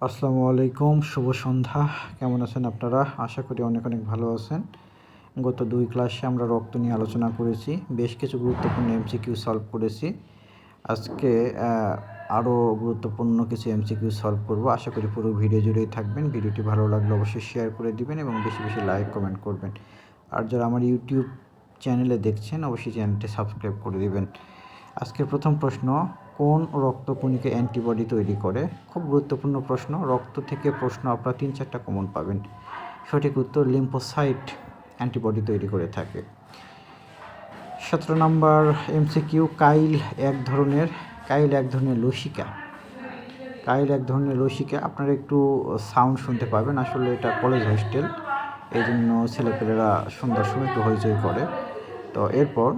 আসসালামু আলাইকুম, শুভ সন্ধ্যা। কেমন আছেন আপনারা? আশা করি অনেক অনেক ভালো আছেন। গত 2 ক্লাসে আমরা রক্ত নিয়ে আলোচনা করেছি। বেশ কিছু গুরুত্বপূর্ণ এমসিকিউ সলভ করেছি। আজকে আরও গুরুত্বপূর্ণ কিছু এমসিকিউ সলভ করব। আশা করি পুরো ভিডিও জুড়েই থাকবেন। ভিডিওটি ভালো লাগলে অবশ্যই শেয়ার করে দিবেন এবং বেশি বেশি লাইক কমেন্ট করবেন। আর যারা আমার ইউটিউব চ্যানেলে দেখছেন অবশ্যই চ্যানেলটি সাবস্ক্রাইব করে দিবেন। আজকের প্রথম প্রশ্ন, কোন রক্তকণিকা অ্যান্টিবডি তৈরি করে? খুব গুরুত্বপূর্ণ প্রশ্ন। রক্ত থেকে প্রশ্ন আপনারা 3-4টা কমন পাবেন। সঠিক উত্তর লিম্ফোসাইট অ্যান্টিবডি তৈরি করে থাকে। 17 নম্বর এমসিকিউ, কাইল এক ধরনের লসিকা। আপনারা একটু সাউন্ড শুনতে পাবেন। আসলে এটা কলেজ হোস্টেল, এই জন্য ছেলেপেলেরা সন্ধ্যার সময় একটু হইচই করে। তো এরপর,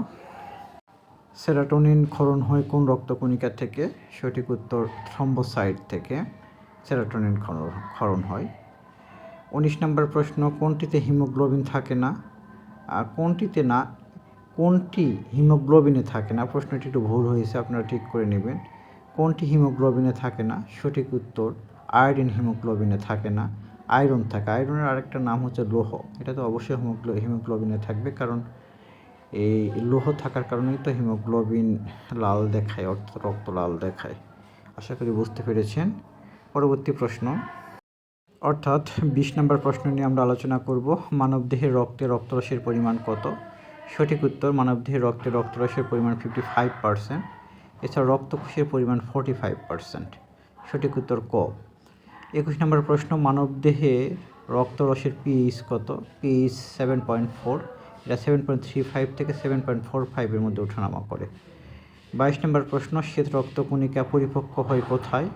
সেরাটোনিন ক্ষরণ হয় কোন রক্তকণিকা থেকে? সঠিক উত্তর থ্রম্বোসাইট থেকে সেরাটোনিন ক্ষরণ হয়। 19 নম্বর প্রশ্ন, কোনটিতে হিমোগ্লোবিন থাকে না? কোনটি হিমোগ্লোবিনে থাকে না? প্রশ্নটি একটু ভুল হয়েছে, আপনারা ঠিক করে নেবেন। কোনটি হিমোগ্লোবিনে থাকে না? সঠিক উত্তর আয়োডিন হিমোগ্লোবিনে থাকে না। আয়রন থাকে। আয়রনের আরেকটা নাম হচ্ছে লৌহ। এটা তো অবশ্যই হিমোগ্লোবিনে থাকবে, কারণ এই লৌহ থাকার কারণেই তো হিমোগ্লোবিন লাল দেখায়, অর্থাৎ রক্ত লাল দেখায়। আশা করি বুঝতে পেরেছেন। পরবর্তী প্রশ্ন, অর্থাৎ 20 নম্বর প্রশ্ন নিয়ে আমরা আলোচনা করব। মানবদেহের রক্তে রক্তরসের পরিমাণ কত? সঠিক উত্তর মানবদেহের রক্তে রক্তরসের পরিমাণ 55%। এছাড়া রক্তকোষের পরিমাণ 45%। সঠিক উত্তর ক। 21 নম্বর প্রশ্ন, মানবদেহে রক্তরসের পিএইচ কত? পিএইচ 7.4। এটা 7.35 থেকে 7.45 মধ্যে ওঠানামা করে। 22 নম্বর প্রশ্ন, শ্বেত রক্তকণিকা পরিপক্ক হয় কোথায়?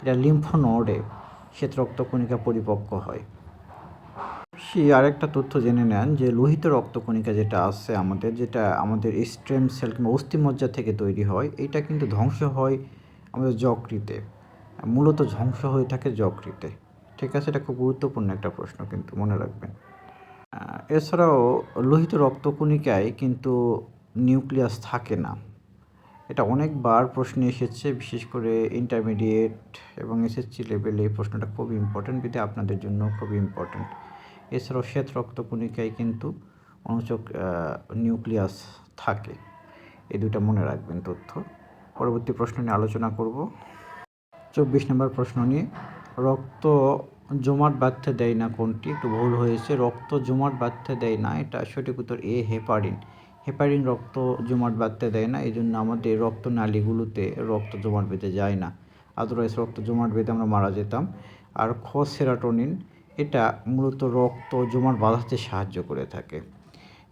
এটা লিম্ফ নোডে শ্বেত রক্তকণিকা পরিপক্ক হয়। আরেকটা তথ্য জেনে নেন যে লোহিত রক্তকণিকা যেটা আছে যেটা আমাদের স্টেম সেল কিংবা অস্থিমজ্জা থেকে তৈরি হয়, এটা কিন্তু ধ্বংস হয় আমাদের যকৃতে। মূলত ধ্বংস হয়ে থাকে যকৃতে। ঠিক আছে, এটা খুব গুরুত্বপূর্ণ একটা প্রশ্ন, কিন্তু মনে রাখবেন। এছাড়াও লোহিত রক্তকণিকায় কিন্তু নিউক্লিয়াস থাকে না। এটা অনেকবার প্রশ্নে এসেছে, বিশেষ করে ইন্টারমিডিয়েট এবং এসএসসি লেভেলে এই প্রশ্নটা খুব ইম্পর্ট্যান্ট, বিধে আপনাদের জন্য খুব ইম্পর্ট্যান্ট। এছাড়াও শ্বেত রক্তকণিকায় কিন্তু অনুচক নিউক্লিয়াস থাকে। এই দুটো মনে রাখবেন তথ্য। পরবর্তী প্রশ্ন নিয়ে আলোচনা করব। 24 নম্বর প্রশ্ন নিয়ে, রক্ত জমাট বাঁধতে দেয় না কোনটি? একটু ভুল হয়েছে, রক্ত জমাট বাঁধতে দেয় না, এটা সঠিক উত্তর এ, হেপারিন। হেপারিন রক্ত জমাট বাঁধতে দেয় না, এই জন্য আমাদের রক্তনালীগুলোতে রক্ত জমাট বেঁধে যায় না। আদারওয়াইজ রক্ত জমাট বেঁধে আমরা মারা যেতাম। আর খ, সেরাটোনিন, এটা মূলত রক্ত জমাট বাঁধাতে সাহায্য করে থাকে।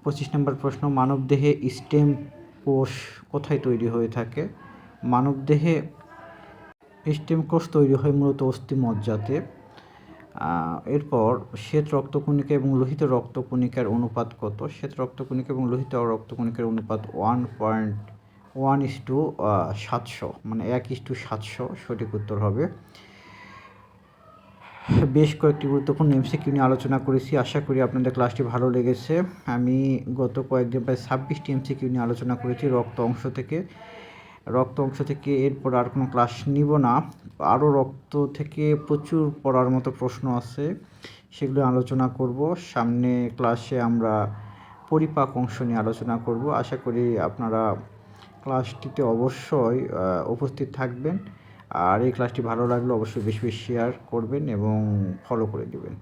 25 নম্বর প্রশ্ন, মানবদেহে স্টেম কোষ কোথায় তৈরি হয়ে থাকে? মানবদেহে স্টেম কোষ তৈরি হয় মূলত অস্থিমজ্জাতে। এরপর, শ্বেত রক্তকণিকা এবং লোহিত রক্তকণিকার অনুপাত কত? শ্বেত রক্তকণিকা এবং লোহিত রক্তকণিকার অনুপাত 1:700, মানে 1:700 সঠিক উত্তর হবে। বেশ কয়েকটি গুরুত্বপূর্ণ এমসিকিউ নিয়ে আলোচনা করেছি। আশা করি আপনাদের ক্লাসটি ভালো লেগেছে। আমি গত কয়েকদিন প্রায় 26টি এমসিকিউ নিয়ে আলোচনা করেছি রক্ত অংশ থেকে। এরপর আর কোনো ক্লাস নিব না। আরও রক্ত থেকে প্রচুর পড়ার মতো প্রশ্ন আছে, সেগুলো আলোচনা করব। সামনে ক্লাসে আমরা পরিপাক অংশ নিয়ে আলোচনা করব। আশা করি আপনারা ক্লাসটিতে অবশ্যই উপস্থিত থাকবেন। আর এই ক্লাসটি ভালো লাগলে অবশ্যই বেশি বেশি শেয়ার করবেন এবং ফলো করে দেবেন।